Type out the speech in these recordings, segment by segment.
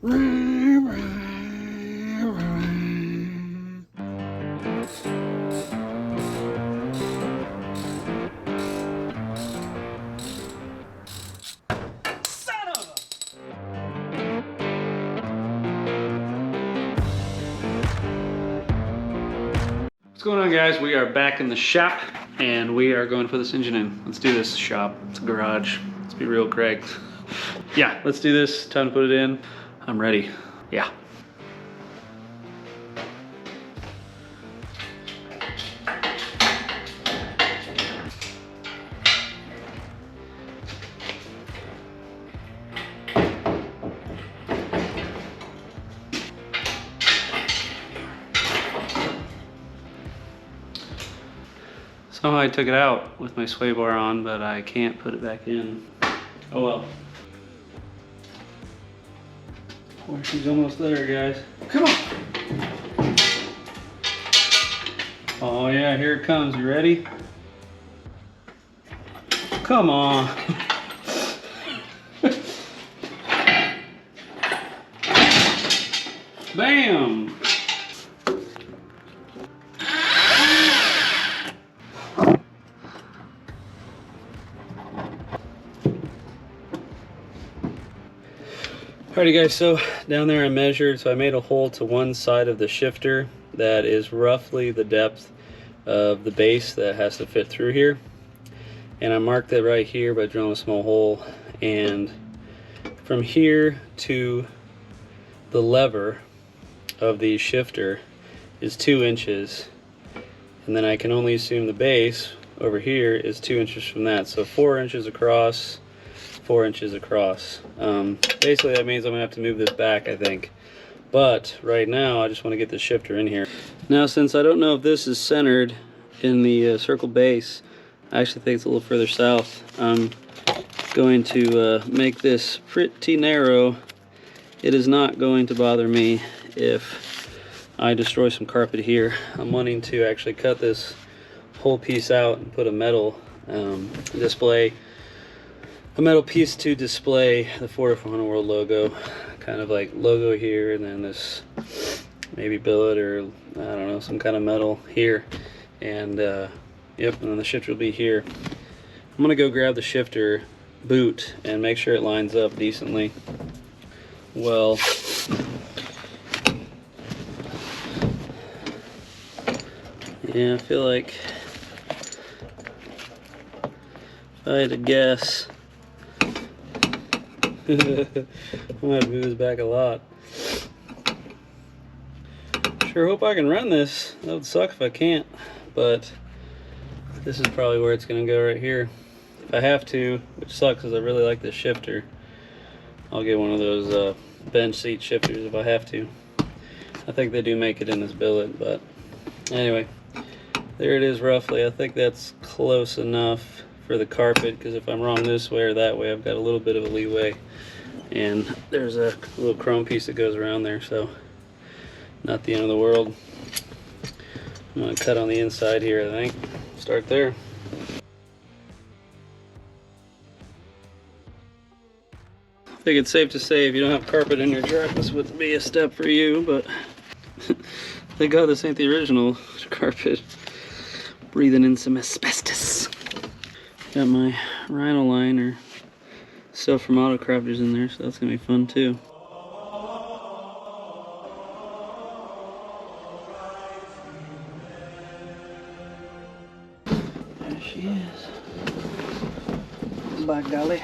What's going on, guys? We are back in the shop and we are going to put this engine in. Let's do this. Shop. It's a garage. Let's be real, Craig. Yeah, let's do this. Time to put it in. I'm ready. Yeah. Somehow I took it out with my sway bar on, but I can't put it back in. Oh well. Boy, she's almost there, guys. Come on! Oh yeah, here it comes. You ready? Come on! Bam! Alrighty guys, so down there I measured, so I made a hole to one side of the shifter that is roughly the depth of the base that has to fit through here. And I marked it right here by drilling a small hole, and from here to the lever of the shifter is 2 inches, and then I can only assume the base over here is 2 inches from that, so 4 inches across, 4 inches across. Basically that means I'm gonna have to move this back, I think, but right now I just want to get the shifter in here. Now, since I don't know if this is centered in the circle base, I actually think it's a little further south. I'm going to make this pretty narrow. It is not going to bother me if I destroy some carpet here. I'm wanting to actually cut this whole piece out and put a metal metal piece to display the Ford F100 World logo, kind of like logo here, and then this maybe billet or I don't know, some kind of metal here, and yep, and then the shifter will be here. I'm gonna go grab the shifter boot and make sure it lines up decently. Well, yeah, I feel like if I had to guess, I'm gonna have to move this back a lot. Sure hope I can run this. That would suck if I can't, but this is probably where it's gonna go, right here. If I have to, which sucks because I really like this shifter, I'll get one of those bench seat shifters if I have to. I think they do make it in this billet, but anyway, there it is roughly. I think that's close enough for the carpet, because if I'm wrong this way or that way, I've got a little bit of a leeway, and there's a little chrome piece that goes around there, so not the end of the world. I'm going to cut on the inside here, I think. Start there. I think it's safe to say if you don't have carpet in your truck, this would be a step for you, but thank God this ain't the original carpet. Breathing in some asbestos. Got my rhino liner stuff from Auto Crafters in there, so that's gonna be fun too. There she is. By golly.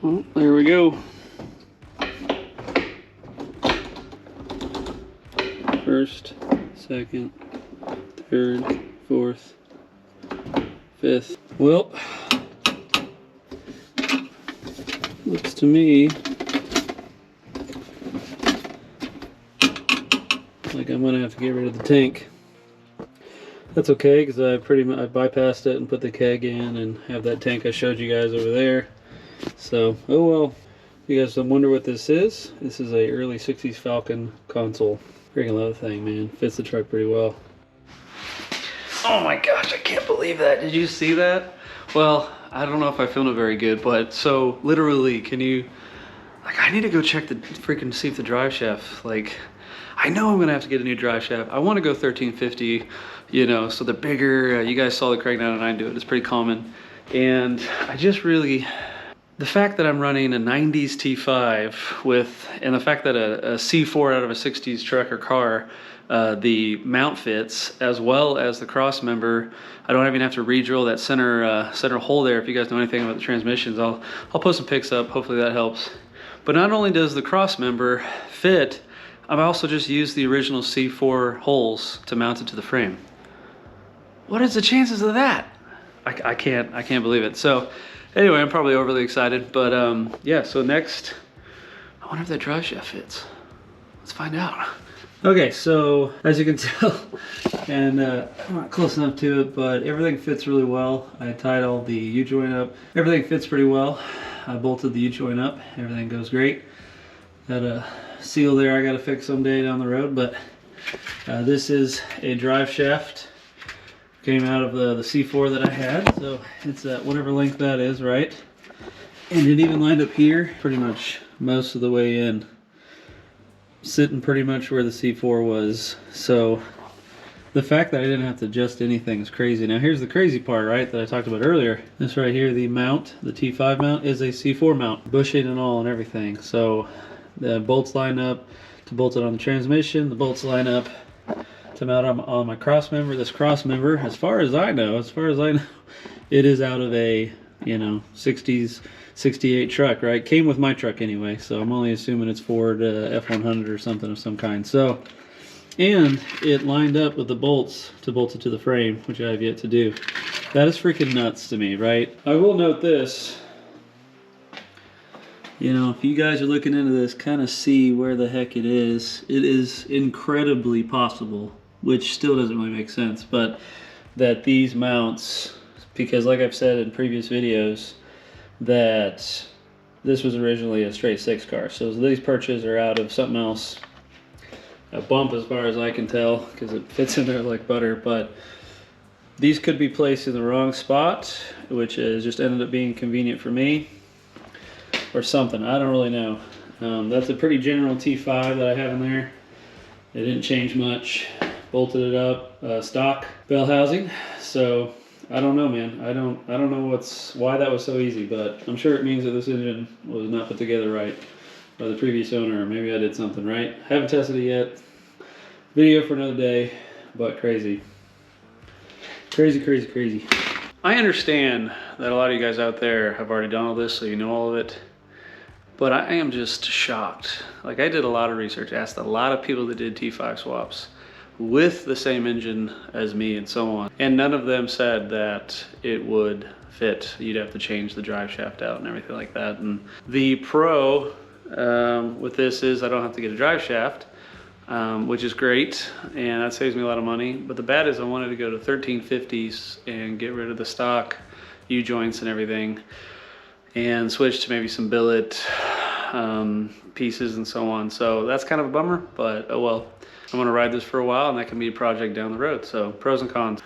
Well, there we go. First, second, third, fourth, fifth. Well, looks to me like I'm gonna have to get rid of the tank. That's okay, because I bypassed it and put the keg in and have that tank I showed you guys over there. So, oh well. You guys wonder what this is? This is a early 60s Falcon console. Freaking love the thing, man. Fits the truck pretty well. Oh my gosh, I can't believe that. Did you see that? Well, I don't know if I filmed it very good, but so literally, can you, like, I need to go check the freaking, see if the drive shaft, like, I know I'm gonna have to get a new drive shaft. I wanna go 1350, you know, so the bigger, you guys saw the Craig 909 do it, it's pretty common. And I just really, the fact that I'm running a 90s T5 with, and the fact that a C4 out of a 60s truck or car, the mount fits, as well as the cross member. I don't even have to re-drill that center hole there. If you guys know anything about the transmissions, I'll post some pics up. Hopefully that helps. But not only does the cross member fit, I've also just used the original C4 holes to mount it to the frame. What is the chances of that? I can't believe it. So anyway, I'm probably overly excited, but yeah, so next, I wonder if that drive shaft fits. Let's find out. Okay, so as you can tell, and I'm not close enough to it, but everything fits really well. I tied all the U-joint up. Everything fits pretty well. I bolted the U-joint up. Everything goes great. Got a seal there I gotta fix someday down the road, but this is a drive shaft. Came out of the C4 that I had, so it's at whatever length that is, right? And it even lined up here pretty much most of the way in. Sitting pretty much where the C4 was. So the fact that I didn't have to adjust anything is crazy. Now here's the crazy part, right, that I talked about earlier. This right here, the mount, the T5 mount, is a C4 mount, bushing and all and everything. So the bolts line up to bolt it on the transmission, the bolts line up to mount on my cross member. This cross member, as far as I know, it is out of a, you know, 60s 68 truck, right? Came with my truck anyway, so I'm only assuming it's Ford F100 or something of some kind. So, and it lined up with the bolts to bolt it to the frame, which I have yet to do. That is freaking nuts to me, right? I will note this. You know, if you guys are looking into this, kind of see where the heck it is incredibly possible, which still doesn't really make sense, but that these mounts, because like I've said in previous videos, that this was originally a straight 6 car. So these perches are out of something else. A bump as far as I can tell, because it fits in there like butter, but these could be placed in the wrong spot, which has just ended up being convenient for me, or something. I don't really know. That's a pretty general T5 that I have in there. It didn't change much. Bolted it up, stock bell housing. So I don't know, man. I don't know why that was so easy, but I'm sure it means that this engine was not put together right by the previous owner, or maybe I did something right. Haven't tested it yet. Video for another day, but crazy. Crazy, crazy, crazy. I understand that a lot of you guys out there have already done all this, so you know all of it, but I am just shocked. Like, I did a lot of research, asked a lot of people that did T5 swaps with the same engine as me and so on, and none of them said that it would fit. You'd have to change the drive shaft out and everything like that. And the pro with this is I don't have to get a drive shaft, which is great, and that saves me a lot of money. But the bad is I wanted to go to 1350s and get rid of the stock U-joints and everything and switch to maybe some billet pieces and so on. So that's kind of a bummer, but oh well. I'm gonna ride this for a while, and that can be a project down the road. So pros and cons.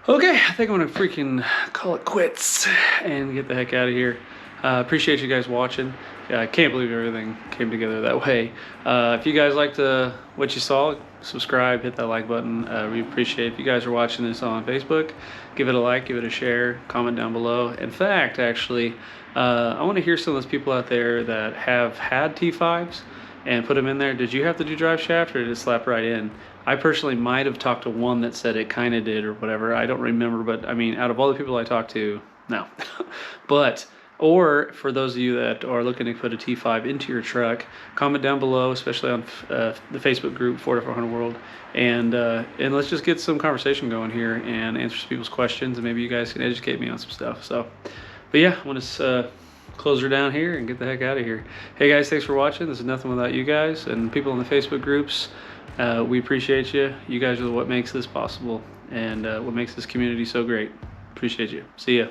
Okay, I think I'm gonna freaking call it quits and get the heck out of here. Appreciate you guys watching. I can't believe everything came together that way. If you guys liked what you saw, subscribe, hit that like button. We appreciate it. If you guys are watching this on Facebook, give it a like, give it a share, comment down below. In fact, actually, I want to hear some of those people out there that have had T5s and put them in there. Did you have to do drive shaft, or did it slap right in? I personally might have talked to one that said it kind of did or whatever. I don't remember, but I mean, out of all the people I talked to, no. But, or for those of you that are looking to put a T5 into your truck, comment down below, especially on the Facebook group, Ford F100 World, and let's just get some conversation going here and answer some people's questions, and maybe you guys can educate me on some stuff. So, but yeah, I want to close her down here and get the heck out of here. Hey guys, thanks for watching. This is nothing without you guys and people in the Facebook groups. We appreciate you. You guys are what makes this possible, and what makes this community so great. Appreciate you. See ya.